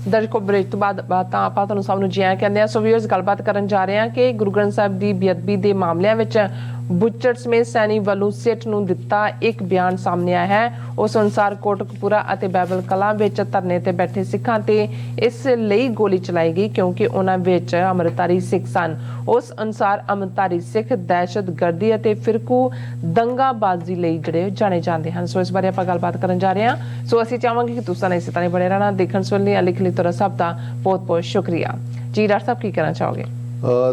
ਦਰਸ਼ਕੋ break ਤੋਂ ਬਾਅਦ ਤਾਂ ਆਪਾਂ ਤੁਹਾਨੂੰ ਸਭ ਨੂੰ ਜੀ ਆਇਆਂ ਕਹਿੰਦੇ ਆ। ਸੋ ਵੀਅਰਸ, ਗੱਲਬਾਤ ਕਰਨ ਜਾ ਰਹੇ ਹਾਂ ਕਿ ਗੁਰੂ ਗ੍ਰੰਥ ਸਾਹਿਬ ਦੀ ਬੇਅਦਬੀ ਦੇ ਮਾਮਲਿਆਂ ਵਿੱਚ ਬੁੱਚੜ ਸਮੇਤ ਸੈਣੀ ਵੱਲੋਂ ਸਿੱਟ ਨੂੰ ਦਿੱਤਾ ਇੱਕ ਬਿਆਨ ਸਾਹਮਣੇ ਆਇਆ ਹੈ। ਉਸ ਅਨੁਸਾਰ ਕੋਟਕਪੂਰਾ ਅਤੇ ਬਾਈਬਲ ਕਲਾਂ ਵਿੱਚ ਧਰਨੇ ਤੇ ਬੈਠੇ ਸਿੱਖਾਂ ਤੇ ਇਸ ਲਈ ਗੋਲੀ ਚਲਾਈ ਗਈ ਕਿਉਂਕਿ ਉਹਨਾਂ ਵਿੱਚ ਅੰਮ੍ਰਿਤਧਾਰੀ ਸਿੱਖ ਸਨ। ਉਸ ਅਨੁਸਾਰ ਅੰਮ੍ਰਿਤਧਾਰੀ ਸਿੱਖ ਦਹਿਸ਼ਤਗਰਦੀ ਅਤੇ ਫਿਰਕੂ ਦੰਗਾਬਾਜ਼ੀ ਲਈ ਜਿਹੜੇ ਜਾਣੇ ਜਾਂਦੇ ਹਨ। ਸੋ ਇਸ ਬਾਰੇ ਆਪਾਂ ਗੱਲਬਾਤ ਕਰਨ ਜਾ ਰਹੇ ਹਾਂ। ਸੋ ਅਸੀਂ ਚਾਹਾਂਗੇ ਕਿ ਤੁਸੀਂ ਇਸੇ ਤਰ੍ਹਾਂ ਬਣੇ ਰਹਿਣਾ। ਦੇਖਣ ਸੁਣਨ ਲਈ ਲਿਖ ਲਈ ਤੁਹਾਡਾ ਸਭ ਦਾ ਬਹੁਤ ਬਹੁਤ ਸ਼ੁਕਰੀਆ ਜੀ। ਡਾਕਟਰ ਸਾਹਿਬ, ਕੀ ਕਹਿਣਾ ਚਾਹੋਗੇ?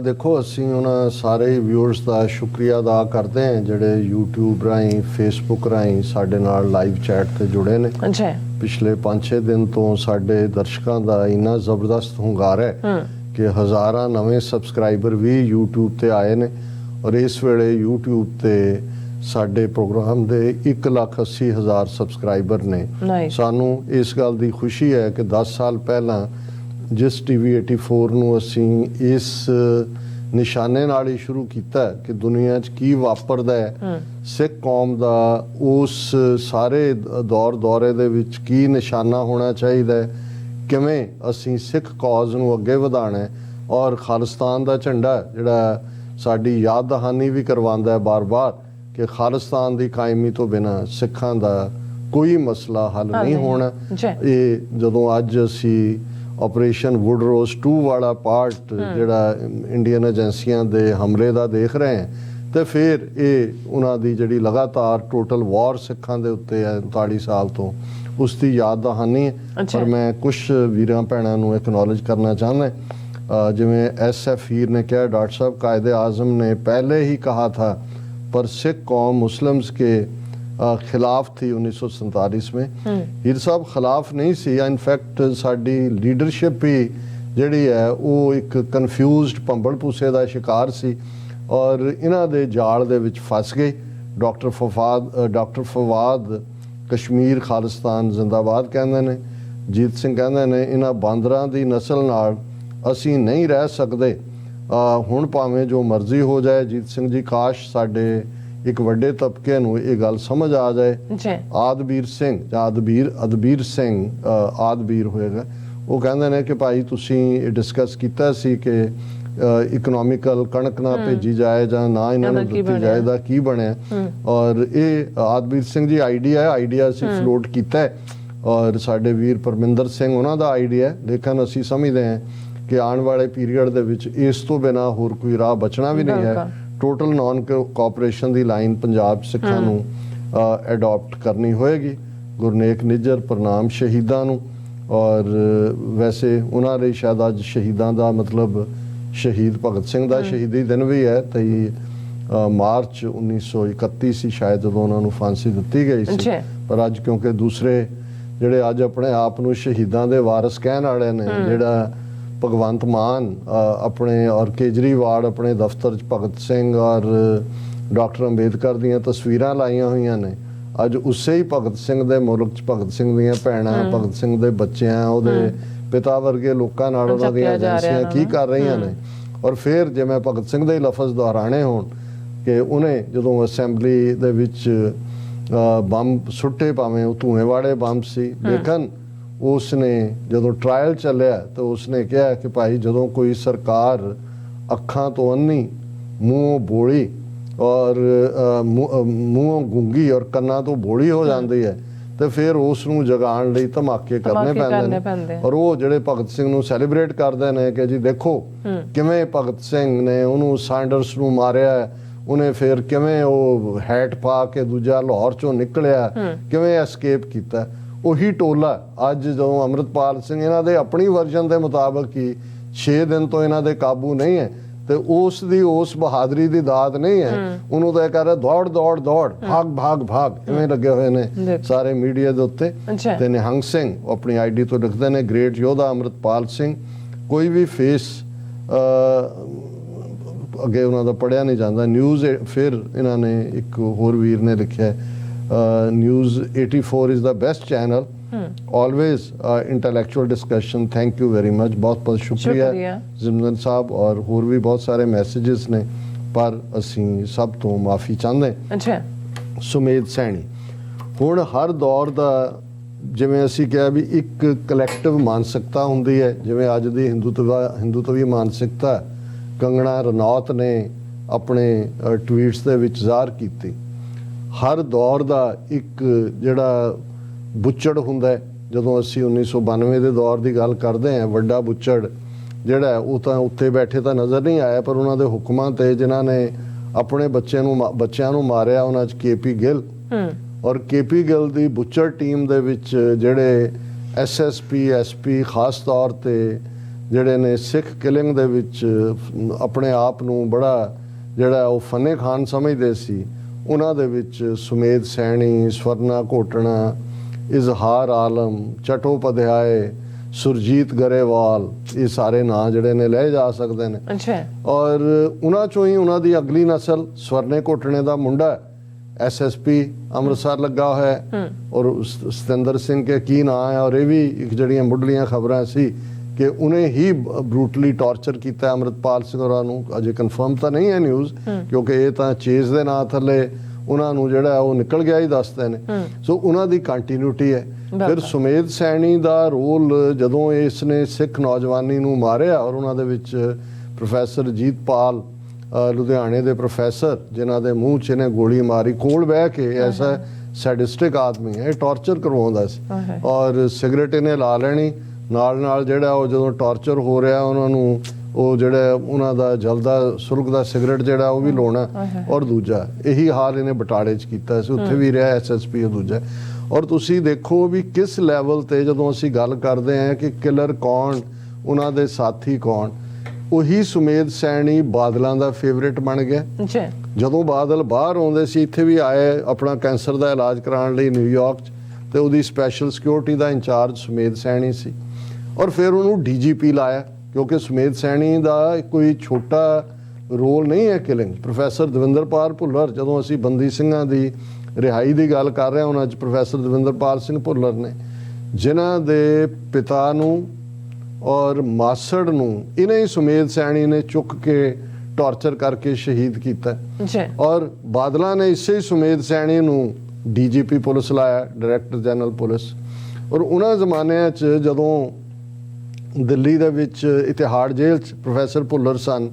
ਦੇਖੋ, ਅਸੀਂ ਉਹਨਾਂ ਸਾਰੇ ਵਿਊਅਰਸ ਦਾ ਸ਼ੁਕਰੀਆ ਅਦਾ ਕਰਦੇ ਹਾਂ ਜਿਹੜੇ YouTube ਰਾਹੀਂ, Facebook ਰਾਹੀਂ ਸਾਡੇ ਨਾਲ ਲਾਈਵ ਚੈਟ ਤੇ ਜੁੜੇ ਨੇ। ਪਿਛਲੇ 5-6 ਦਿਨ ਤੋਂ ਸਾਡੇ ਦਰਸ਼ਕਾਂ ਦਾ ਇੰਨਾ ਜ਼ਬਰਦਸਤ ਹੁੰਗਾਰ ਹੈ ਕਿ ਹਜ਼ਾਰਾਂ ਨਵੇਂ ਸਬਸਕ੍ਰਾਈਬਰ ਵੀ YouTube ਤੇ ਆਏ ਨੇ ਔਰ ਇਸ ਵੇਲੇ YouTube ਤੇ ਸਾਡੇ ਪ੍ਰੋਗਰਾਮ ਦੇ 1,80,000 ਸਬਸਕ੍ਰਾਈਬਰ ਨੇ। ਸਾਨੂੰ ਇਸ ਗੱਲ ਦੀ ਖੁਸ਼ੀ ਹੈ ਕਿ 10 ਸਾਲ ਪਹਿਲਾਂ ਜਿਸ TV 84 ਨੂੰ ਅਸੀਂ ਇਸ ਨਿਸ਼ਾਨੇ ਨਾਲ ਹੀ ਸ਼ੁਰੂ ਕੀਤਾ ਕਿ ਦੁਨੀਆ 'ਚ ਕੀ ਵਾਪਰਦਾ ਹੈ, ਸਿੱਖ ਕੌਮ ਦਾ ਉਸ ਸਾਰੇ ਦੌਰੇ ਦੇ ਵਿੱਚ ਕੀ ਨਿਸ਼ਾਨਾ ਹੋਣਾ ਚਾਹੀਦਾ ਹੈ, ਕਿਵੇਂ ਅਸੀਂ ਸਿੱਖ ਕੌਜ਼ ਨੂੰ ਅੱਗੇ ਵਧਾਉਣਾ ਹੈ ਔਰ ਖਾਲਿਸਤਾਨ ਦਾ ਝੰਡਾ ਜਿਹੜਾ ਸਾਡੀ ਯਾਦ ਦਹਾਨੀ ਵੀ ਕਰਵਾਉਂਦਾ ਹੈ ਬਾਰ-ਬਾਰ ਕਿ ਖਾਲਿਸਤਾਨ ਦੀ ਕਾਇਮੀ ਤੋਂ ਬਿਨਾਂ ਸਿੱਖਾਂ ਦਾ ਕੋਈ ਮਸਲਾ ਹੱਲ ਨਹੀਂ ਹੋਣਾ। ਇਹ ਜਦੋਂ ਅੱਜ ਅਸੀਂ ਆਪਰੇਸ਼ਨ ਵੁਡਰੋਸ 2 ਵਾਲਾ ਪਾਰਟ ਜਿਹੜਾ ਇੰਡੀਅਨ ਏਜੰਸੀਆਂ ਦੇ ਹਮਲੇ ਦਾ ਦੇਖ ਰਹੇ ਹਾਂ ਤੇ ਫਿਰ ਇਹ ਉਹਨਾਂ ਦੀ ਜਿਹੜੀ ਲਗਾਤਾਰ ਟੋਟਲ ਵਾਰ ਸਿੱਖਾਂ ਦੇ ਉੱਤੇ ਹੈ 39 ਸਾਲ ਤੋਂ, ਉਸ ਦੀ ਯਾਦ ਦਹਾਨੀ ਹੈ। ਪਰ ਮੈਂ ਕੁਝ ਵੀਰਾਂ ਭੈਣਾਂ ਨੂੰ ਐਕਨੋਲਜ ਕਰਨਾ ਚਾਹੁੰਦਾ। ਜਿਵੇਂ SF ਹੀਰ ਨੇ ਕਿਹਾ, डॉक्टर साहब कायदे आज़म ने पहले ही कहा था पर सिख कौम मुस्लिम्स के खिलाफ थी 1947 में। ਹੀਰ ਸਾਹਿਬ ਖਿਲਾਫ ਨਹੀਂ ਸੀ। ਇਨਫੈਕਟ ਸਾਡੀ ਲੀਡਰਸ਼ਿਪ ਹੀ ਜਿਹੜੀ ਹੈ ਉਹ ਇੱਕ ਕਨਫਿਊਜ਼ਡ ਭੰਬਲ ਭੂਸੇ ਦਾ ਸ਼ਿਕਾਰ ਸੀ ਔਰ ਇਹਨਾਂ ਦੇ ਜਾਲ ਦੇ ਵਿੱਚ ਫਸ ਗਈ। ਡਾਕਟਰ ਫਵਾਦ ਕਸ਼ਮੀਰ ਖਾਲਿਸਤਾਨ ਜ਼ਿੰਦਾਬਾਦ ਕਹਿੰਦੇ ਨੇ। ਜੀਤ ਸਿੰਘ ਕਹਿੰਦੇ ਨੇ ਇਹਨਾਂ ਬਾਂਦਰਾਂ ਦੀ ਨਸਲ ਨਾਲ ਅਸੀਂ ਨਹੀਂ ਰਹਿ ਸਕਦੇ। ਹੁਣ ਭਾਵੇਂ ਜੋ ਮਰਜ਼ੀ ਹੋ ਜਾਏ। ਜੀਤ ਸਿੰਘ ਜੀ, ਕਾਸ਼ ਸਾਡੇ ਇੱਕ ਵੱਡੇ ਤਬਕੇ ਨੂੰ ਇਹ ਗੱਲ ਸਮਝ ਆ ਜਾਏ। ਆਦਬੀਰ ਸਿੰਘ ਜਾਂ ਅਦਬੀਰ ਸਿੰਘ ਆਦਬੀਰ ਹੋਏਗਾ, ਉਹ ਕਹਿੰਦੇ ਨੇ ਕਿ ਭਾਈ ਤੁਸੀਂ ਡਿਸਕਸ ਕੀਤਾ ਸੀ ਕਿ ਇਕਨੋਮਿਕਲ ਕਣਕ ਨਾ ਭੇਜੀ ਜਾਏ ਜਾਂ ਨਾ ਇਹਨਾਂ ਨੂੰ ਦਿੱਤੀ ਜਾਏ ਦਾ ਕੀ ਬਣਿਆ। ਔਰ ਇਹ ਆਦਬੀਰ ਸਿੰਘ ਜੀ ਆਈਡੀਆ ਅਸੀਂ ਫਲੋਟ ਕੀਤਾ ਔਰ ਸਾਡੇ ਵੀਰ ਪਰਮਿੰਦਰ ਸਿੰਘ ਉਹਨਾਂ ਦਾ ਆਈਡੀਆ। ਲੇਕਿਨ ਅਸੀਂ ਸਮਝਦੇ ਹਾਂ ਕਿ ਆਉਣ ਵਾਲੇ ਪੀਰੀਅਡ ਦੇ ਵਿੱਚ ਇਸ ਤੋਂ ਬਿਨਾਂ ਹੋਰ ਕੋਈ ਰਾਹ ਬਚਣਾ ਵੀ ਨਹੀਂ ਹੈ। ਟੋਟਲ ਨਾਨ ਕੋਆਪਰੇਸ਼ਨ ਦੀ ਲਾਈਨ ਪੰਜਾਬ ਸਿੱਖਾਂ ਨੂੰ ਅਡਾਪਟ ਕਰਨੀ ਹੋਏਗੀ। ਗੁਰਨੇਕ ਨਿੱਜਰ ਪ੍ਰਣਾਮ ਸ਼ਹੀਦਾਂ ਨੂੰ। ਔਰ ਵੈਸੇ ਉਹਨਾਂ ਲਈ ਸ਼ਾਇਦ ਅੱਜ ਸ਼ਹੀਦਾਂ ਦਾ ਮਤਲਬ ਸ਼ਹੀਦ ਭਗਤ ਸਿੰਘ ਦਾ ਸ਼ਹੀਦੀ ਦਿਨ ਵੀ ਹੈ। 23 ਮਾਰਚ 1931 ਸੀ ਸ਼ਾਇਦ ਜਦੋਂ ਉਹਨਾਂ ਨੂੰ ਫਾਂਸੀ ਦਿੱਤੀ ਗਈ ਸੀ। ਪਰ ਅੱਜ ਕਿਉਂਕਿ ਦੂਸਰੇ ਜਿਹੜੇ ਅੱਜ ਆਪਣੇ ਆਪ ਨੂੰ ਸ਼ਹੀਦਾਂ ਦੇ ਵਾਰਿਸ ਕਹਿਣ ਵਾਲੇ ਨੇ, ਜਿਹੜਾ ਭਗਵੰਤ ਮਾਨ ਆਪਣੇ ਔਰ ਕੇਜਰੀਵਾਲ ਆਪਣੇ ਦਫ਼ਤਰ 'ਚ ਭਗਤ ਸਿੰਘ ਔਰ ਡਾਕਟਰ ਅੰਬੇਦਕਰ ਦੀਆਂ ਤਸਵੀਰਾਂ ਲਾਈਆਂ ਹੋਈਆਂ ਨੇ। ਅੱਜ ਉਸੇ ਹੀ ਭਗਤ ਸਿੰਘ ਦੇ ਮੁਲਕ 'ਚ ਭਗਤ ਸਿੰਘ ਦੀਆਂ ਭੈਣਾਂ, ਭਗਤ ਸਿੰਘ ਦੇ ਬੱਚਿਆਂ, ਉਹਦੇ ਪਿਤਾ ਵਰਗੇ ਲੋਕਾਂ ਨਾਲ ਉਹਨਾਂ ਦੀਆਂ ਏਜੰਸੀਆਂ ਕੀ ਕਰ ਰਹੀਆਂ ਨੇ। ਔਰ ਫਿਰ ਜਿਵੇਂ ਭਗਤ ਸਿੰਘ ਦੇ ਲਫ਼ਜ਼ ਦੁਹਰਾਣੇ ਹੋਣ ਕਿ ਉਹਨੇ ਜਦੋਂ ਅਸੈਂਬਲੀ ਦੇ ਵਿੱਚ ਬੰਬ ਸੁੱਟੇ, ਭਾਵੇਂ ਉਹ ਧੂਏ ਵਾਲੇ ਬੰਬ ਸੀ, ਲੇਕਿਨ ਉਸਨੇ ਜਦੋਂ ਟਰਾਇਲ ਚੱਲਿਆ ਤਾਂ ਉਸਨੇ ਕਿਹਾ ਕਿ ਭਾਈ ਜਦੋਂ ਕੋਈ ਸਰਕਾਰ ਅੱਖਾਂ ਤੋਂ ਅੰਨੀ, ਮੂੰਹੋਂ ਬੋਲੀ ਔਰ ਮੂੰਹੋਂ ਗੂੰਗੀ ਔਰ ਕੰਨਾਂ ਤੋਂ ਬੋਲੀ ਹੋ ਜਾਂਦੀ ਹੈ ਤੇ ਫਿਰ ਉਸ ਨੂੰ ਜਗਾਉਣ ਲਈ ਧਮਾਕੇ ਕਰਨੇ ਪੈਂਦੇ ਨੇ। ਔਰ ਉਹ ਜਿਹੜੇ ਭਗਤ ਸਿੰਘ ਨੂੰ ਸੈਲੀਬ੍ਰੇਟ ਕਰਦੇ ਨੇ ਕਿ ਜੀ ਦੇਖੋ ਕਿਵੇਂ ਭਗਤ ਸਿੰਘ ਨੇ ਉਹਨੂੰ ਸੈਂਡਰਸ ਨੂੰ ਮਾਰਿਆ, ਉਹਨੇ ਫਿਰ ਕਿਵੇਂ ਉਹ ਹੈਟ ਪਾ ਕੇ ਦੂਜਾ ਲਾਹੌਰ ਚੋਂ ਨਿਕਲਿਆ, ਕਿਵੇਂ ਐਸਕੇਪ ਕੀਤਾ। ਉਹੀ ਟੋਲਾ ਅੱਜ ਜਦੋਂ ਅੰਮ੍ਰਿਤਪਾਲ ਸਿੰਘ ਇਹਨਾਂ ਦੇ ਆਪਣੀ ਵਰਜਨ ਦੇ ਮੁਤਾਬਕ ਹੀ 6 ਦਿਨ ਤੋਂ ਇਹਨਾਂ ਦੇ ਕਾਬੂ ਨਹੀਂ ਹੈ ਤੇ ਉਸ ਦੀ ਉਸ ਬਹਾਦਰੀ ਦੀ ਦਾਤ ਨਹੀਂ ਹੈ। ਉਹਨੂੰ ਤਾਂ ਇਹ ਕਹਿ ਰਿਹਾ ਦੌੜ ਦੌੜ ਦੌੜ, ਭਾਗ ਭਾਗ ਭਾਗ, ਇਵੇਂ ਲੱਗੇ ਹੋਏ ਨੇ ਸਾਰੇ ਮੀਡੀਆ ਦੇ ਉੱਤੇ। ਤੇ ਨਿਹੰਗ ਸਿੰਘ ਆਪਣੀ ID ਤੋਂ ਲਿਖਦੇ ਨੇ ਗ੍ਰੇਟ ਯੋਧਾ ਅੰਮ੍ਰਿਤਪਾਲ ਸਿੰਘ। ਕੋਈ ਵੀ ਫੇਸ ਅੱਗੇ ਉਹਨਾਂ ਦਾ ਪੜਿਆ ਨਹੀਂ ਜਾਂਦਾ। ਨਿਊਜ਼ ਫਿਰ ਇਹਨਾਂ ਨੇ ਇੱਕ ਹੋਰ ਵੀਰ ਨੇ ਲਿਖਿਆ News 84 is the best channel. Always intellectual discussion. Thank you very much. बहुत बहुत शुक्रिया जिमन साहब। और होर भी बहुत सारे मैसेजेस ने पर ਅਸੀਂ ਸਭ ਤੋਂ ਮਾਫੀ ਚਾਹੁੰਦੇ। ਸੁਮੇਧ ਸੈਣੀ, ਹੁਣ ਹਰ ਦੌਰ ਦਾ ਜਿਵੇਂ ਅਸੀਂ ਕਿਹਾ ਵੀ ਇੱਕ ਕਲੈਕਟਿਵ ਮਾਨਸਿਕਤਾ ਹੁੰਦੀ ਹੈ, ਜਿਵੇਂ ਅੱਜ ਦੀ ਹਿੰਦੂਤਵੀ ਮਾਨਸਿਕਤਾ ਕੰਗਣਾ ਰਣੌਤ ਨੇ ਆਪਣੇ ਟਵੀਟਸ ਦੇ ਵਿੱਚ ਜ਼ਾਹਰ ਕੀਤੀ। ਹਰ ਦੌਰ ਦਾ ਇੱਕ ਜਿਹੜਾ ਬੁੱਚੜ ਹੁੰਦਾ ਹੈ, ਜਦੋਂ ਅਸੀਂ 1992 ਦੇ ਦੌਰ ਦੀ ਗੱਲ ਕਰਦੇ ਹਾਂ, ਵੱਡਾ ਬੁੱਚੜ ਜਿਹੜਾ ਉਹ ਤਾਂ ਉੱਤੇ ਬੈਠੇ ਤਾਂ ਨਜ਼ਰ ਨਹੀਂ ਆਇਆ, ਪਰ ਉਹਨਾਂ ਦੇ ਹੁਕਮਾਂ ਤੇ ਜਿਨ੍ਹਾਂ ਨੇ ਆਪਣੇ ਬੱਚਿਆਂ ਨੂੰ ਮਾਰਿਆ, ਉਹਨਾਂ 'ਚ KP ਗਿੱਲ ਔਰ KP ਗਿੱਲ ਦੀ ਬੁੱਚਰ ਟੀਮ ਦੇ ਵਿੱਚ ਜਿਹੜੇ SSP SP ਖਾਸ ਤੌਰ ਤੇ ਜਿਹੜੇ ਨੇ ਸਿੱਖ ਕਿਲਿੰਗ ਦੇ ਵਿੱਚ ਆਪਣੇ ਆਪ ਨੂੰ ਬੜਾ ਜਿਹੜਾ ਉਹ ਫਨੇ ਖਾਨ ਸਮਝਦੇ ਸੀ, ਉਹਨਾਂ ਦੇ ਵਿੱਚ ਸੁਮੇਧ ਸੈਣੀ, ਸਵਰਨਾ ਘੋਟਣਾ, ਇਜ਼ਹਾਰ ਆਲਮ, ਚਟੋਪਾਧਿਆਏ, ਸੁਰਜੀਤ ਗਰੇਵਾਲ, ਇਹ ਸਾਰੇ ਨਾਂ ਜਿਹੜੇ ਨੇ ਲਏ ਜਾ ਸਕਦੇ ਨੇ। ਔਰ ਉਹਨਾਂ ਚੋਂ ਹੀ ਉਹਨਾਂ ਦੀ ਅਗਲੀ ਨਸਲ ਸਵਰਨੇ ਘੋਟਣੇ ਦਾ ਮੁੰਡਾ SSP ਅੰਮ੍ਰਿਤਸਰ ਲੱਗਾ ਹੋਇਆ, ਔਰ ਸਤਿੰਦਰ ਸਿੰਘ ਕੇ ਕੀ ਨਾਂ ਹੈ, ਔਰ ਇਹ ਵੀ ਇੱਕ ਜਿਹੜੀਆਂ ਮੁੱਢਲੀਆਂ ਖਬਰਾਂ ਸੀ ਕਿ ਉਹਨੇ ਹੀ ਬਰੂਟਲੀ ਟਾਰਚਰ ਕੀਤਾ ਅੰਮ੍ਰਿਤਪਾਲ ਸਿੰਘ ਹੋਰਾਂ ਨੂੰ। ਅਜੇ ਕਨਫਰਮ ਤਾਂ ਨਹੀਂ ਹੈ ਨਿਊਜ਼, ਕਿਉਂਕਿ ਇਹ ਤਾਂ ਚੇਜ਼ ਦੇ ਨਾਂ ਥੱਲੇ ਉਹਨਾਂ ਨੂੰ ਜਿਹੜਾ ਉਹ ਨਿਕਲ ਗਿਆ ਹੀ ਦੱਸਦੇ ਨੇ। ਸੋ ਉਹਨਾਂ ਦੀ ਕੰਟੀਨਿਊਟੀ ਹੈ। ਫਿਰ ਸੁਮੇਧ ਸੈਣੀ ਦਾ ਰੋਲ ਜਦੋਂ ਇਸ ਨੇ ਸਿੱਖ ਨੌਜਵਾਨੀ ਨੂੰ ਮਾਰਿਆ, ਔਰ ਉਹਨਾਂ ਦੇ ਵਿੱਚ ਪ੍ਰੋਫੈਸਰ ਜੀਤਪਾਲ ਲੁਧਿਆਣੇ ਦੇ ਪ੍ਰੋਫੈਸਰ ਜਿਨ੍ਹਾਂ ਦੇ ਮੂੰਹ 'ਚ ਇਹਨੇ ਗੋਲੀ ਮਾਰੀ, ਕੋਲ ਬਹਿ ਕੇ, ਐਸਾ ਸੈਡਿਸਟਿਕ ਆਦਮੀ ਹੈ, ਇਹ ਟਾਰਚਰ ਕਰਵਾਉਂਦਾ ਸੀ। ਔਰ ਸਿਗਰਟ ਇਹਨੇ ਲਾ ਲੈਣੀ ਨਾਲ ਜਿਹੜਾ ਉਹ ਜਦੋਂ ਟਾਰਚਰ ਹੋ ਰਿਹਾ ਉਹਨਾਂ ਨੂੰ ਉਹ ਜਿਹੜਾ ਉਹਨਾਂ ਦਾ ਜਲਦਾ ਸੁਲਗਦਾ ਸਿਗਰਟ ਜਿਹੜਾ ਉਹ ਵੀ ਲਾਉਣਾ। ਔਰ ਦੂਜਾ ਇਹੀ ਹਾਲ ਇਹਨੇ ਬਟਾਲੇ 'ਚ ਕੀਤਾ ਸੀ, ਉੱਥੇ ਵੀ ਰਿਹਾ SSP ਦੂਜਾ। ਔਰ ਤੁਸੀਂ ਦੇਖੋ ਵੀ ਕਿਸ ਲੈਵਲ ਤੇ ਜਦੋਂ ਅਸੀਂ ਗੱਲ ਕਰਦੇ ਹਾਂ ਕਿ ਕਿਲਰ ਕੌਣ, ਉਹਨਾਂ ਦੇ ਸਾਥੀ ਕੌਣ, ਉਹੀ ਸੁਮੇਧ ਸੈਣੀ ਬਾਦਲਾਂ ਦਾ ਫੇਵਰੇਟ ਬਣ ਗਿਆ। ਜਦੋਂ ਬਾਦਲ ਬਾਹਰ ਆਉਂਦੇ ਸੀ, ਇੱਥੇ ਵੀ ਆਏ ਆਪਣਾ ਕੈਂਸਰ ਦਾ ਇਲਾਜ ਕਰਾਉਣ ਲਈ ਨਿਊਯਾਰਕ 'ਚ, ਤੇ ਉਹਦੀ ਸਪੈਸ਼ਲ ਸਿਕਿਉਰਿਟੀ ਦਾ ਇੰਚਾਰਜ ਸੁਮੇਧ ਸੈਣੀ ਸੀ। ਔਰ ਫਿਰ ਉਹਨੂੰ DGP ਲਾਇਆ, ਕਿਉਂਕਿ ਸੁਮੇਧ ਸੈਣੀ ਦਾ ਕੋਈ ਛੋਟਾ ਰੋਲ ਨਹੀਂ ਹੈ ਕਿਲਿੰਗ। ਪ੍ਰੋਫੈਸਰ ਦਵਿੰਦਰਪਾਲ ਭੁੱਲਰ, ਜਦੋਂ ਅਸੀਂ ਬੰਦੀ ਸਿੰਘਾਂ ਦੀ ਰਿਹਾਈ ਦੀ ਗੱਲ ਕਰ ਰਹੇ ਹਾਂ, ਉਹਨਾਂ 'ਚ ਪ੍ਰੋਫੈਸਰ ਦਵਿੰਦਰਪਾਲ ਸਿੰਘ ਭੁੱਲਰ ਨੇ, ਜਿਨ੍ਹਾਂ ਦੇ ਪਿਤਾ ਨੂੰ ਔਰ ਮਾਸੜ ਨੂੰ ਇਹਨੇ ਹੀ ਸੁਮੇਧ ਸੈਣੀ ਨੇ ਚੁੱਕ ਕੇ ਟਾਰਚਰ ਕਰਕੇ ਸ਼ਹੀਦ ਕੀਤਾ। ਔਰ ਬਾਦਲਾਂ ਨੇ ਇਸੇ ਹੀ ਸੁਮੇਧ ਸੈਣੀ ਨੂੰ DGP ਪੁਲਿਸ ਲਾਇਆ, ਡਾਇਰੈਕਟਰ ਜਨਰਲ ਪੁਲਿਸ। ਔਰ ਉਹਨਾਂ ਜ਼ਮਾਨਿਆਂ 'ਚ ਜਦੋਂ ਦਿੱਲੀ ਦੇ ਵਿੱਚ ਇਤਿਹਾੜ ਜੇਲ੍ਹ 'ਚ ਪ੍ਰੋਫੈਸਰ ਭੁੱਲਰ ਸਨ,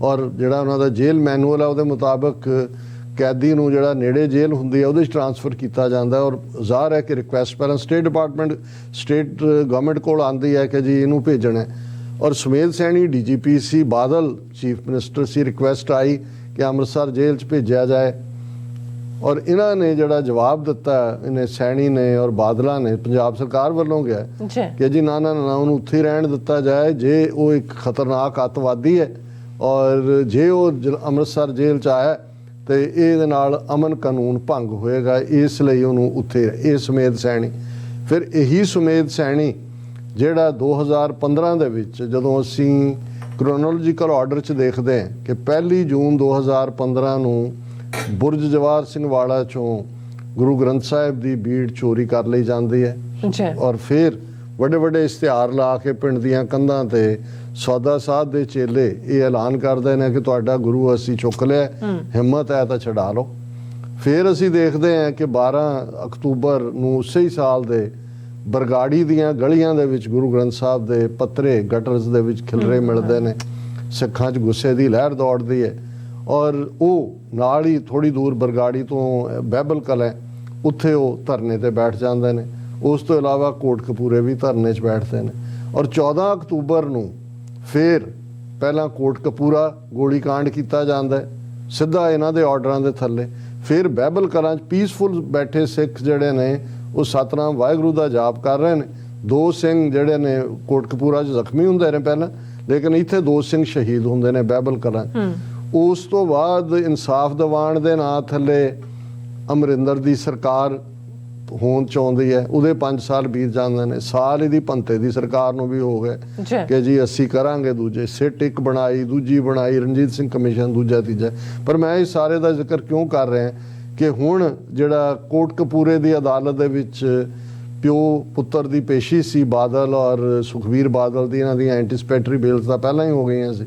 ਔਰ ਜਿਹੜਾ ਉਹਨਾਂ ਦਾ ਜੇਲ੍ਹ ਮੈਨੂਅਲ ਹੈ ਉਹਦੇ ਮੁਤਾਬਕ ਕੈਦੀ ਨੂੰ ਜਿਹੜਾ ਨੇੜੇ ਜੇਲ੍ਹ ਹੁੰਦੀ ਹੈ ਉਹਦੇ 'ਚ ਟ੍ਰਾਂਸਫਰ ਕੀਤਾ ਜਾਂਦਾ, ਔਰ ਜ਼ਾਹਰ ਹੈ ਕਿ ਰਿਕੁਐਸਟ ਪਹਿਲਾਂ ਸਟੇਟ ਗਵਰਨਮੈਂਟ ਕੋਲ ਆਉਂਦੀ ਹੈ ਕਿ ਜੀ ਇਹਨੂੰ ਭੇਜਣਾ। ਔਰ ਸੁਮੇਧ ਸੈਣੀ DGP ਸੀ, ਬਾਦਲ ਚੀਫ ਮਿਨਿਸਟਰ ਸੀ, ਰਿਕੁਐਸਟ ਆਈ ਕਿ ਅੰਮ੍ਰਿਤਸਰ ਜੇਲ੍ਹ 'ਚ ਭੇਜਿਆ ਜਾਏ। ਔਰ ਇਹਨਾਂ ਨੇ ਜਿਹੜਾ ਜਵਾਬ ਦਿੱਤਾ, ਇਹਨੇ ਸੈਣੀ ਨੇ ਔਰ ਬਾਦਲਾਂ ਨੇ, ਪੰਜਾਬ ਸਰਕਾਰ ਵੱਲੋਂ ਗਿਆ ਕਿ ਜੀ ਨਾ ਉਹਨੂੰ ਉੱਥੇ ਰਹਿਣ ਦਿੱਤਾ ਜਾਏ, ਜੇ ਉਹ ਇੱਕ ਖਤਰਨਾਕ ਅੱਤਵਾਦੀ ਹੈ ਔਰ ਜੇ ਉਹ ਅੰਮ੍ਰਿਤਸਰ ਜੇਲ੍ਹ 'ਚ ਆਇਆ ਤੇ ਇਹਦੇ ਨਾਲ ਅਮਨ ਕਾਨੂੰਨ ਭੰਗ ਹੋਏਗਾ, ਇਸ ਲਈ ਉਹਨੂੰ ਉੱਥੇ। ਇਹ ਸੁਮੇਧ ਸੈਣੀ। ਫਿਰ ਇਹੀ ਸੁਮੇਧ ਸੈਣੀ ਜਿਹੜਾ 2015 ਦੇ ਵਿੱਚ ਜਦੋਂ ਅਸੀਂ ਕ੍ਰੋਨੋਲੋਜੀਕਲ ਆਰਡਰ 'ਚ ਦੇਖਦੇ ਹਾਂ ਕਿ 1 ਜੂਨ 2015 ਨੂੰ ਬੁਰਜ ਜਵਾਹਰ ਸਿੰਘ ਵਾਲਾ 'ਚੋਂ ਗੁਰੂ ਗ੍ਰੰਥ ਸਾਹਿਬ ਦੀ ਬੀੜ ਚੋਰੀ ਕਰ ਲਈ ਜਾਂਦੀ ਹੈ, ਔਰ ਫਿਰ ਵੱਡੇ ਵੱਡੇ ਇਸ਼ਤਿਹਾਰ ਲਾ ਕੇ ਪਿੰਡ ਦੀਆਂ ਕੰਧਾਂ ਤੇ ਸੌਦਾ ਸਾਧ ਦੇ ਚੇਲੇ ਇਹ ਐਲਾਨ ਕਰਦੇ ਨੇ ਕਿ ਤੁਹਾਡਾ ਗੁਰੂ ਅਸੀਂ ਚੁੱਕ ਲਿਆ, ਹਿੰਮਤ ਹੈ ਤਾਂ ਛਡਾ ਲਓ। ਫਿਰ ਅਸੀਂ ਦੇਖਦੇ ਹਾਂ ਕਿ 12 ਅਕਤੂਬਰ ਨੂੰ ਉਸੇ ਹੀ ਸਾਲ ਦੇ ਬਰਗਾੜੀ ਦੀਆਂ ਗਲੀਆਂ ਦੇ ਵਿੱਚ ਗੁਰੂ ਗ੍ਰੰਥ ਸਾਹਿਬ ਦੇ ਪੱਤਰੇ ਗਟਰਸ ਦੇ ਵਿੱਚ ਖਿਲਰੇ ਮਿਲਦੇ ਨੇ, ਸਿੱਖਾਂ 'ਚ ਗੁੱਸੇ ਦੀ ਲਹਿਰ ਦੌੜਦੀ ਹੈ। ਔਰ ਉਹ ਨਾਲ ਹੀ ਥੋੜ੍ਹੀ ਦੂਰ ਬਰਗਾੜੀ ਤੋਂ ਬਹਿਬਲ ਕਲਾਂ, ਉੱਥੇ ਉਹ ਧਰਨੇ ਤੇ ਬੈਠ ਜਾਂਦੇ ਨੇ। ਉਸ ਤੋਂ ਇਲਾਵਾ ਕੋਟਕਪੂਰੇ ਵੀ ਧਰਨੇ 'ਚ ਬੈਠਦੇ ਨੇ। ਔਰ 14 ਅਕਤੂਬਰ ਨੂੰ ਫਿਰ ਪਹਿਲਾਂ ਕੋਟਕਪੂਰਾ ਗੋਲੀकांड ਕੀਤਾ ਜਾਂਦਾ ਹੈ ਸਿੱਧਾ ਇਹਨਾਂ ਦੇ ਆਰਡਰਾਂ ਦੇ ਥੱਲੇ। ਫਿਰ ਬਹਿਬਲ ਕਲਾਂ 'ਚ ਪੀਸਫੁਲ ਬੈਠੇ ਸਿੱਖ ਜਿਹੜੇ ਨੇ ਉਹ ਸਤਨਾਮ ਵਾਹਿਗੁਰੂ ਦਾ ਜਾਪ ਕਰ ਰਹੇ ਨੇ। 2 ਸਿੰਘ ਜਿਹੜੇ ਨੇ ਕੋਟਕਪੂਰਾ 'ਚ ਜ਼ਖਮੀ ਹੁੰਦੇ ਨੇ ਪਹਿਲਾਂ, ਲੇਕਿਨ ਇੱਥੇ 2 ਸਿੰਘ ਸ਼ਹੀਦ ਹੁੰਦੇ ਨੇ ਬਹਿਬਲ ਕਲਾਂ। ਉਸ ਤੋਂ ਬਾਅਦ ਇਨਸਾਫ ਦਿਵਾਉਣ ਦੇ ਨਾਂ ਥੱਲੇ ਅਮਰਿੰਦਰ ਦੀ ਸਰਕਾਰ ਹੋਣ ਚਾਹੁੰਦੀ ਹੈ, ਉਹਦੇ 5 ਸਾਲ ਬੀਤ ਜਾਂਦੇ ਨੇ। ਸਾਲ ਇਹਦੀ ਭੰਤੇ ਦੀ ਸਰਕਾਰ ਨੂੰ ਵੀ ਹੋ ਗਏ ਕਿ ਜੀ ਅਸੀਂ ਕਰਾਂਗੇ ਦੂਜੇ ਸਿੱਟ, ਇੱਕ ਬਣਾਈ, ਦੂਜੀ ਬਣਾਈ, ਰਣਜੀਤ ਸਿੰਘ ਕਮਿਸ਼ਨ, ਦੂਜਾ ਤੀਜਾ। ਪਰ ਮੈਂ ਇਸ ਸਾਰੇ ਦਾ ਜ਼ਿਕਰ ਕਿਉਂ ਕਰ ਰਿਹਾ ਕਿ ਹੁਣ ਜਿਹੜਾ ਕੋਟਕਪੂਰੇ ਦੀ ਅਦਾਲਤ ਦੇ ਵਿੱਚ ਪਿਓ ਪੁੱਤਰ ਦੀ ਪੇਸ਼ੀ ਸੀ, ਬਾਦਲ ਔਰ ਸੁਖਬੀਰ ਬਾਦਲ ਦੀ, ਇਹਨਾਂ ਦੀਆਂ ਐਂਟੀਸਪੈਟਰੀ ਬੇਲਸ ਤਾਂ ਪਹਿਲਾਂ ਹੀ ਹੋ ਗਈਆਂ ਸੀ।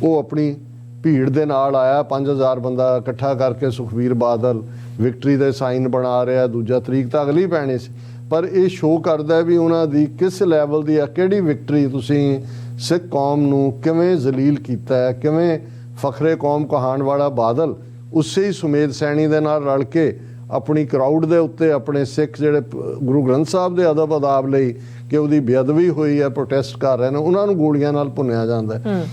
ਉਹ ਆਪਣੀ ਭੀੜ ਦੇ ਨਾਲ ਆਇਆ, 5000 ਬੰਦਾ ਇਕੱਠਾ ਕਰਕੇ ਸੁਖਬੀਰ ਬਾਦਲ ਵਿਕਟਰੀ ਦੇ ਸਾਈਨ ਬਣਾ ਰਿਹਾ। ਦੂਜਾ ਤਰੀਕ ਤਾਂ ਅਗਲੀ ਪੈਣੀ ਸੀ, ਪਰ ਇਹ ਸ਼ੋਅ ਕਰਦਾ ਵੀ ਉਹਨਾਂ ਦੀ ਕਿਸ ਲੈਵਲ ਦੀ ਆ, ਕਿਹੜੀ ਵਿਕਟਰੀ ਤੁਸੀਂ ਸਿੱਖ ਕੌਮ ਨੂੰ ਕਿਵੇਂ ਜ਼ਲੀਲ ਕੀਤਾ ਹੈ, ਕਿਵੇਂ ਫਖਰੇ ਕੌਮ ਕਹਾਣ ਵਾਲਾ ਬਾਦਲ ਉਸੇ ਹੀ ਸੁਮੇਧ ਸੈਣੀ ਦੇ ਨਾਲ ਰਲ ਕੇ ਆਪਣੀ ਕਰਾਊਡ ਦੇ ਉੱਤੇ ਆਪਣੇ ਸਿੱਖ ਜਿਹੜੇ ਗੁਰੂ ਗ੍ਰੰਥ ਸਾਹਿਬ ਦੇ ਅਦਬ ਅਦਾਬ ਲਈ ਕਿ ਉਹਦੀ ਬੇਅਦਬੀ ਹੋਈ ਹੈ ਪ੍ਰੋਟੈਸਟ ਕਰ ਰਹੇ ਨੇ, ਉਹਨਾਂ ਨੂੰ ਗੋਲੀਆਂ ਨਾਲ ਭੁੰਨਿਆ ਜਾਂਦਾ ਹੈ।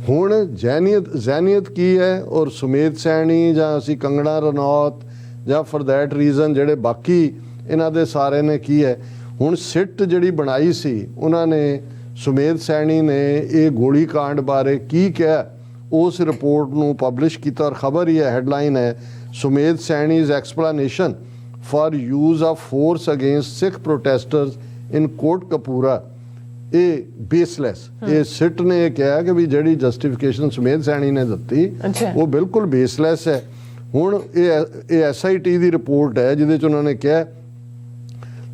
ਹੁਣ ਜ਼ਹਿਨੀਅਤ ਕੀ ਹੈ, ਔਰ ਸੁਮੇਧ ਸੈਣੀ ਜਾਂ ਅਸੀਂ ਕੰਗਣਾ ਰਣੌਤ ਜਾਂ ਫॉर दैट ਰੀਜ਼ਨ ਜਿਹੜੇ ਬਾਕੀ ਇਹਨਾਂ ਦੇ ਸਾਰੇ ਨੇ ਕੀ ਹੈ, ਹੁਣ ਸਿੱਟ ਜਿਹੜੀ ਬਣਾਈ ਸੀ ਉਹਨਾਂ ਨੇ ਸੁਮੇਧ ਸੈਣੀ ਨੇ ਇਹ ਗੋਲੀ ਕਾਂਡ ਬਾਰੇ ਕੀ ਕਿਹਾ ਉਸ ਰਿਪੋਰਟ ਨੂੰ ਪਬਲਿਸ਼ ਕੀਤਾ ਔਰ ਖਬਰ ਹੀ ਹੈ, ਹੈਡਲਾਈਨ ਹੈ Sumedh Saini's explanation for use of force against Sikh protesters in Kotkapura ਇਹ ਬੇਸਲੈਸ। ਇਹ ਸਿੱਟ ਨੇ ਇਹ ਕਿਹਾ ਕਿ ਵੀ ਜਿਹੜੀ ਜਸਟੀਫਿਕੇਸ਼ਨ ਸੁਮੇਧ ਸੈਣੀ ਨੇ ਦਿੱਤੀ ਉਹ ਬਿਲਕੁਲ ਬੇਸਲੈਸ ਹੈ। ਹੁਣ ਇਹ SIT ਦੀ ਰਿਪੋਰਟ ਹੈ ਜਿਹਦੇ 'ਚ ਉਹਨਾਂ ਨੇ ਕਿਹਾ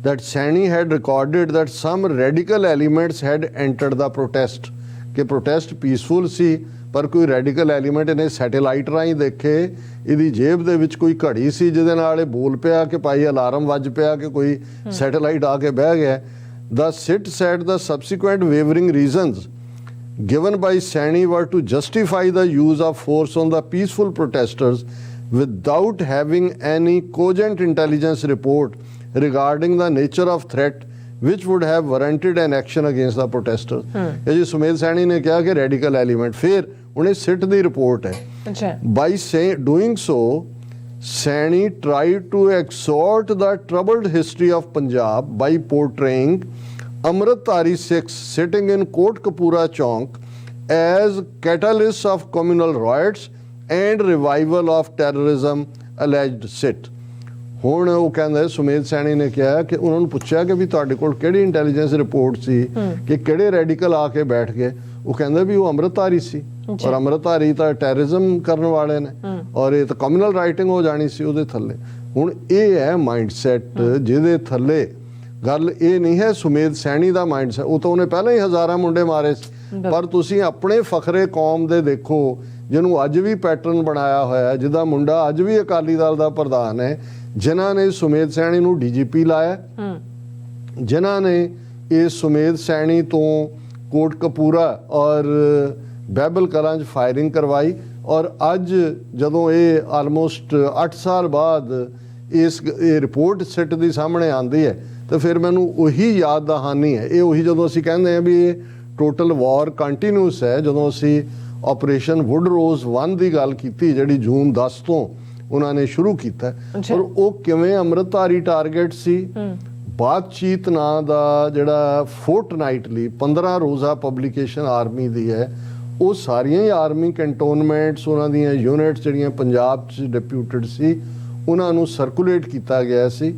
that Saini had recorded that some radical elements had entered the protest, ਕਿ protest peaceful ਸੀ ਪਰ ਕੋਈ ਰੈਡੀਕਲ ਐਲੀਮੈਂਟ ਇਹਨੇ ਸੈਟੇਲਾਈਟ ਰਾਹੀਂ ਦੇਖੇ, ਇਹਦੀ ਜੇਬ ਦੇ ਵਿੱਚ ਕੋਈ ਘੜੀ ਸੀ ਜਿਹਦੇ ਨਾਲ ਇਹ ਬੋਲ ਪਿਆ ਕਿ ਭਾਈ ਅਲਾਰਮ ਵੱਜ ਪਿਆ ਕਿ ਕੋਈ ਸੈਟੇਲਾਈਟ ਆ ਕੇ ਬਹਿ ਗਿਆ। The sit said the subsequent wavering reasons given by Saini were to justify the use of force on the peaceful protesters without having any cogent intelligence report regarding the nature of threat which would have warranted an action against the protesters। ਇਹ ਜੀ ਸੁਮੇਧ ਸੈਣੀ ਨੇ ਕਿਹਾ ਕਿ radical element, ਫਿਰ ਉਹਨੇ ਸਿੱਟ ਦੀ report ਹੈ by doing so Saini tried to exhort the troubled history of Punjab by portraying Amritdhari Sikhs sitting in Kotkapura Chowk as catalysts of communal riots and revival of terrorism, alleged sit। ਹੁਣ ਉਹ ਕਹਿੰਦਾ ਸੁਮੇਧ ਸੈਣੀ ਨੇ ਕਿਹਾ ਕਿ ਉਹਨਾਂ ਨੂੰ ਪੁੱਛਿਆ ਕਿ ਵੀ ਤੁਹਾਡੇ ਕੋਲ ਕਿਹੜੀ ਇੰਟੈਲੀਜੈਂਸ ਰਿਪੋਰਟ ਸੀ ਕਿ ਕਿਹੜੇ ਰੈਡੀਕਲ ਆ ਕੇ ਬੈਠ ਗਏ। ਉਹ ਕਹਿੰਦਾ ਵੀ ਉਹ ਅੰਮ੍ਰਿਤਧਾਰੀ ਸੀ ਔਰ ਅੰਮ੍ਰਿਤਧਾਰੀ ਤਾਂ ਟੈਰਰਿਜ਼ਮ ਕਰਨ ਵਾਲੇ ਨੇ ਔਰ ਇਹ ਤਾਂ ਕਮਿਊਨਲ ਰਾਈਟਿੰਗ ਹੋ ਜਾਣੀ ਸੀ ਉਹਦੇ ਥੱਲੇ। ਹੁਣ ਇਹ ਹੈ ਮਾਈਂਡਸੈਟ ਜਿਹਦੇ ਥੱਲੇ ਗੱਲ ਇਹ ਨਹੀਂ ਹੈ ਸੁਮੇਧ ਸੈਣੀ ਦਾ ਮਾਈਂਡਸੈਟ, ਉਹ ਤਾਂ ਉਹਨੇ ਪਹਿਲਾਂ ਹੀ ਹਜ਼ਾਰਾਂ ਮੁੰਡੇ ਮਾਰੇ ਸੀ। ਪਰ ਤੁਸੀਂ ਆਪਣੇ ਫਖਰੇ ਕੌਮ ਦੇ ਦੇਖੋ ਜਿਹਨੂੰ ਅੱਜ ਵੀ ਪੈਟਰਨ ਬਣਾਇਆ ਹੋਇਆ, ਜਿਹਦਾ ਮੁੰਡਾ ਅੱਜ ਵੀ ਅਕਾਲੀ ਦਲ ਦਾ ਪ੍ਰਧਾਨ ਹੈ, ਜਿਨ੍ਹਾਂ ਨੇ ਸੁਮੇਧ ਸੈਣੀ ਨੂੰ DGP ਲਾਇਆ, ਜਿਨ੍ਹਾਂ ਨੇ ਇਹ ਸੁਮੇਧ ਸੈਣੀ ਤੋਂ ਕੋਟਕਪੂਰਾ ਔਰ ਬਹਿਬਲ ਕਲਾਂ 'ਚ ਫਾਇਰਿੰਗ ਕਰਵਾਈ ਔਰ ਅੱਜ ਜਦੋਂ ਇਹ ਆਲਮੋਸਟ 8 ਸਾਲ ਬਾਅਦ ਇਹ ਰਿਪੋਰਟ ਸਿੱਟ ਦੀ ਸਾਹਮਣੇ ਆਉਂਦੀ ਹੈ ਤਾਂ ਫਿਰ ਮੈਨੂੰ ਉਹੀ ਯਾਦ ਦਹਾਨੀ ਹੈ। ਇਹ ਉਹੀ ਜਦੋਂ ਅਸੀਂ ਕਹਿੰਦੇ ਹਾਂ ਵੀ ਇਹ ਟੋਟਲ ਵਾਰ ਕੰਟੀਨਿਊਸ ਹੈ, ਜਦੋਂ ਅਸੀਂ ਆਪਰੇਸ਼ਨ ਵੁੱਡ ਰੋਜ਼ 1 ਦੀ ਗੱਲ ਕੀਤੀ ਜਿਹੜੀ ਜੂਨ 10 ਤੋਂ ਉਹਨਾਂ ਨੇ ਸ਼ੁਰੂ ਕੀਤਾ ਔਰ ਉਹ ਕਿਵੇਂ ਅੰਮ੍ਰਿਤਧਾਰੀ ਟਾਰਗੇਟ ਸੀ। ਬਾਤਚੀਤ ਨਾਂ ਦਾ ਜਿਹੜਾ ਫੋਰਟਨਾਈਟਲੀ 15 ਰੋਜ਼ਾ ਪਬਲੀਕੇਸ਼ਨ ਆਰਮੀ ਦੀ ਹੈ, ਉਹ ਸਾਰੀਆਂ ਹੀ ਆਰਮੀ ਕੰਟੋਨਮੈਂਟਸ ਉਹਨਾਂ ਦੀਆਂ ਯੂਨਿਟਸ ਜਿਹੜੀਆਂ ਪੰਜਾਬ 'ਚ ਡਿਪਿਊਟਡ ਸੀ ਉਹਨਾਂ ਨੂੰ ਸਰਕੂਲੇਟ ਕੀਤਾ ਗਿਆ ਸੀ।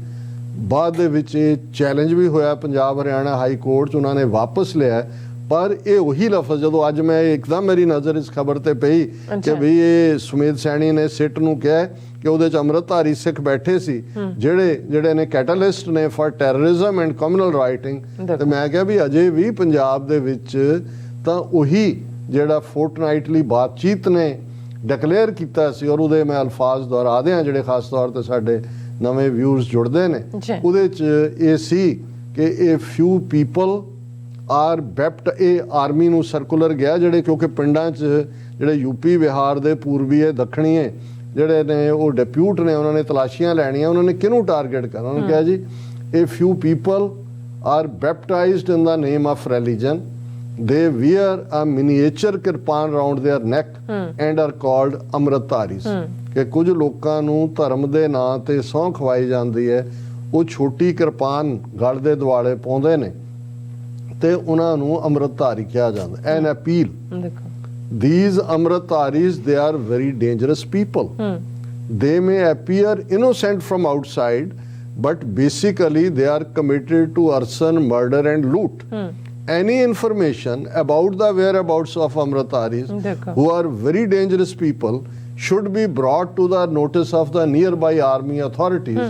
ਬਾਅਦ ਦੇ ਵਿੱਚ ਇਹ ਚੈਲੰਜ ਵੀ ਹੋਇਆ ਪੰਜਾਬ ਹਰਿਆਣਾ ਹਾਈ ਕੋਰਟ 'ਚ, ਉਹਨਾਂ ਨੇ ਵਾਪਸ ਲਿਆ। ਪਰ ਇਹ ਉਹੀ ਲਫ਼ਜ਼ ਜਦੋਂ ਅੱਜ ਮੈਂ ਇੱਕਦਮ ਮੇਰੀ ਨਜ਼ਰ ਇਸ ਖਬਰ ਤੇ ਪਈ ਕਿ ਵੀ ਇਹ ਸੁਮੇਧ ਸੈਣੀ ਨੇ ਸਿੱਟ ਨੂੰ ਕਿਹਾ ਕਿ ਉਹਦੇ 'ਚ ਅੰਮ੍ਰਿਤਧਾਰੀ ਸਿੱਖ ਬੈਠੇ ਸੀ ਜਿਹੜੇ ਨੇ ਕੈਟਾਲਿਸਟ ਨੇ for terrorism and communal writing, ਤੇ ਮੈਂ ਕਿਹਾ ਵੀ ਅਜੇ ਵੀ ਪੰਜਾਬ ਦੇ ਵਿੱਚ ਤਾਂ ਉਹੀ ਜਿਹੜਾ ਫੋਰਟਨਾਈਟਲੀ ਬਾਤਚੀਤ ਨੇ ਡਿਕਲੇਅਰ ਕੀਤਾ ਸੀ ਔਰ ਉਹਦੇ ਮੈਂ ਅਲਫਾਜ਼ ਦੁਹਰਾ ਦਿਆਂ ਜਿਹੜੇ ਖਾਸ ਤੌਰ ਤੇ ਸਾਡੇ ਨਵੇਂ ਵਿਊਅਰਸ ਜੁੜਦੇ ਨੇ, ਉਹਦੇ 'ਚ ਇਹ ਸੀ ਕਿ ਇਹ ਫਿਊ ਪੀਪਲ ਆਰ ਬੈਪਟ। ਇਹ ਆਰਮੀ ਨੂੰ ਸਰਕੂਲਰ ਗਿਆ ਜਿਹੜੇ ਕਿਉਂਕਿ ਪਿੰਡਾਂ 'ਚ ਜਿਹੜੇ ਯੂਪੀ ਬਿਹਾਰ ਦੇ ਪੂਰਬੀਏ ਦੱਖਣੀਏ ਜਿਹੜੇ ਨੇ ਉਹ ਡਿਪਿਊਟ ਨੇ, ਉਹਨਾਂ ਨੇ ਤਲਾਸ਼ੀਆਂ ਲੈਣੀਆਂ, ਉਹਨਾਂ ਨੇ ਕਿਹਨੂੰ ਟਾਰਗੇਟ ਕਰਨਾ, ਉਹਨਾਂ ਨੇ ਕਿਹਾ ਜੀ ਇਹ few people are baptized in the name of religion, they wear a miniature kirpan round their neck and are called Amritdharis. ਕਿ ਕੁਝ ਲੋਕਾਂ ਨੂੰ ਧਰਮ ਦੇ ਨਾਂ ਤੇ ਸਹੁੰ ਖਵਾਈ ਜਾਂਦੀ ਹੈ, ਉਹ ਛੋਟੀ ਕਿਰਪਾਨ ਗਲ ਦੇ ਦੁਆਲੇ ਪਾਉਂਦੇ ਨੇ ਤੇ ਉਹਨਾਂ ਨੂੰ ਅੰਮ੍ਰਿਤਧਾਰੀ ਕਿਹਾ ਜਾਂਦਾ। An appeal, these Amritdharis they are very dangerous people, they may appear innocent from outside but basically they are committed to arson, murder and loot। Any information about the whereabouts of Amritdharis who are very dangerous people should be brought to the notice of the nearby army authorities।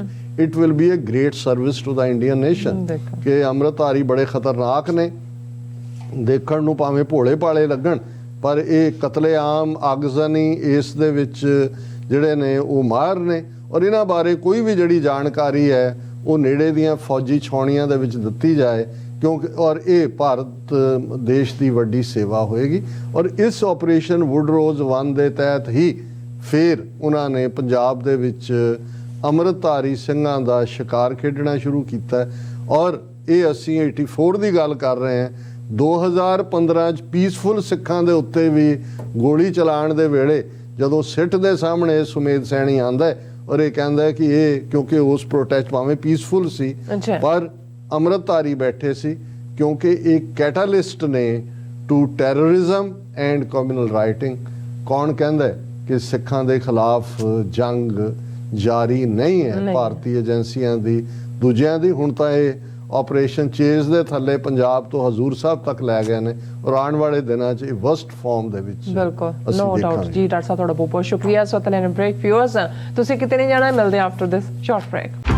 It will be a great service to the Indian nation। ਕਿ ਅੰਮ੍ਰਿਤਧਾਰੀ ਬੜੇ ਖਤਰਨਾਕ ਨੇ, ਦੇਖਣ ਨੂੰ ਭਾਵੇਂ ਭੋਲੇ ਭਾਲੇ ਲੱਗਣ ਪਰ ਇਹ ਕਤਲੇਆਮ ਆਗਜ਼ਨੀ ਇਸ ਦੇ ਵਿੱਚ ਜਿਹੜੇ ਨੇ ਉਹ ਮਾਹਰ ਨੇ ਔਰ ਇਹਨਾਂ ਬਾਰੇ ਕੋਈ ਵੀ ਜਿਹੜੀ ਜਾਣਕਾਰੀ ਹੈ ਉਹ ਨੇੜੇ ਦੀਆਂ ਫੌਜੀ ਛਾਉਣੀਆਂ ਦੇ ਵਿੱਚ ਦਿੱਤੀ ਜਾਏ, ਕਿਉਂਕਿ ਔਰ ਇਹ ਭਾਰਤ ਦੇਸ਼ ਦੀ ਵੱਡੀ ਸੇਵਾ ਹੋਏਗੀ। ਔਰ ਇਸ ਆਪਰੇਸ਼ਨ ਵੁਡਰੋਜ਼ 1 ਦੇ ਤਹਿਤ ਹੀ ਫਿਰ ਉਹਨਾਂ ਨੇ ਪੰਜਾਬ ਦੇ ਵਿੱਚ ਅੰਮ੍ਰਿਤਧਾਰੀ ਸਿੰਘਾਂ ਦਾ ਸ਼ਿਕਾਰ ਖੇਡਣਾ ਸ਼ੁਰੂ ਕੀਤਾ ਔਰ ਇਹ ਅਸੀਂ 84 ਦੀ ਗੱਲ ਕਰ ਰਹੇ ਹਾਂ। 2015 ਚ ਪੀਸਫੁਲ ਸਿੱਖਾਂ ਦੇ ਉੱਤੇ ਵੀ ਗੋਲੀ ਚਲਾਉਣ ਦੇ ਵੇਲੇ ਜਦੋਂ ਸਿੱਟ ਦੇ ਸਾਹਮਣੇ ਸੁਮੇਧ ਸੈਣੀ ਆਂਦਾ ਔਰ ਇਹ ਕਹਿੰਦਾ ਕਿ ਇਹ ਕਿਉਂਕਿ ਉਸ ਪ੍ਰੋਟੈਸਟ ਭਾਵੇਂ ਪੀਸਫੁਲ ਸੀ ਪਰ ਅੰਮ੍ਰਿਤਧਾਰੀ ਬੈਠੇ ਸੀ, ਕਿਉਂਕਿ ਇੱਕ ਕੈਟਾਲਿਸਟ ਨੇ to terrorism and communal rioting. ਕੌਣ ਕਹਿੰਦਾ ਕਿ ਸਿੱਖਾਂ ਦੇ ਖਿਲਾਫ ਜੰਗ ਜਾਰੀ ਨਹੀਂ ਹੈ ਭਾਰਤੀ ਏਜੰਸੀਆਂ ਦੀ, ਦੂਜਿਆਂ ਦੀ। ਹੁਣ ਤਾਂ ਇਹ ਆਪਰੇਸ਼ਨ ਚੇਜ਼ ਦੇ ਥੱਲੇ ਪੰਜਾਬ ਤੋਂ ਹਜ਼ੂਰ ਸਾਹਿਬ ਤੱਕ ਲੈ ਗਏ ਨੇ ਔਰ ਆਉਣ ਵਾਲੇ ਦਿਨਾਂ 'ਚ ਵਰਸਟ ਫਾਰਮ ਦੇ ਵਿੱਚ ਬਿਲਕੁਲ ਨੋ ਡਾਊਟ ਜੀ। ਡਾਕਟਰ ਸਾਹਿਬ ਤੁਹਾਡਾ ਬਹੁਤ ਬਹੁਤ ਸ਼ੁਕਰੀਆ। ਸੋ ਤਨੇ ਬ੍ਰੇਕ ਵਿਊਅਰਸ ਤੁਸੀਂ ਕਿਤੇ ਨਹੀਂ ਜਾਣਾ, ਮਿਲਦੇ ਆਫਟਰ ਦਿਸ ਸ਼ਾਰਟ ਬ੍ਰੇਕ।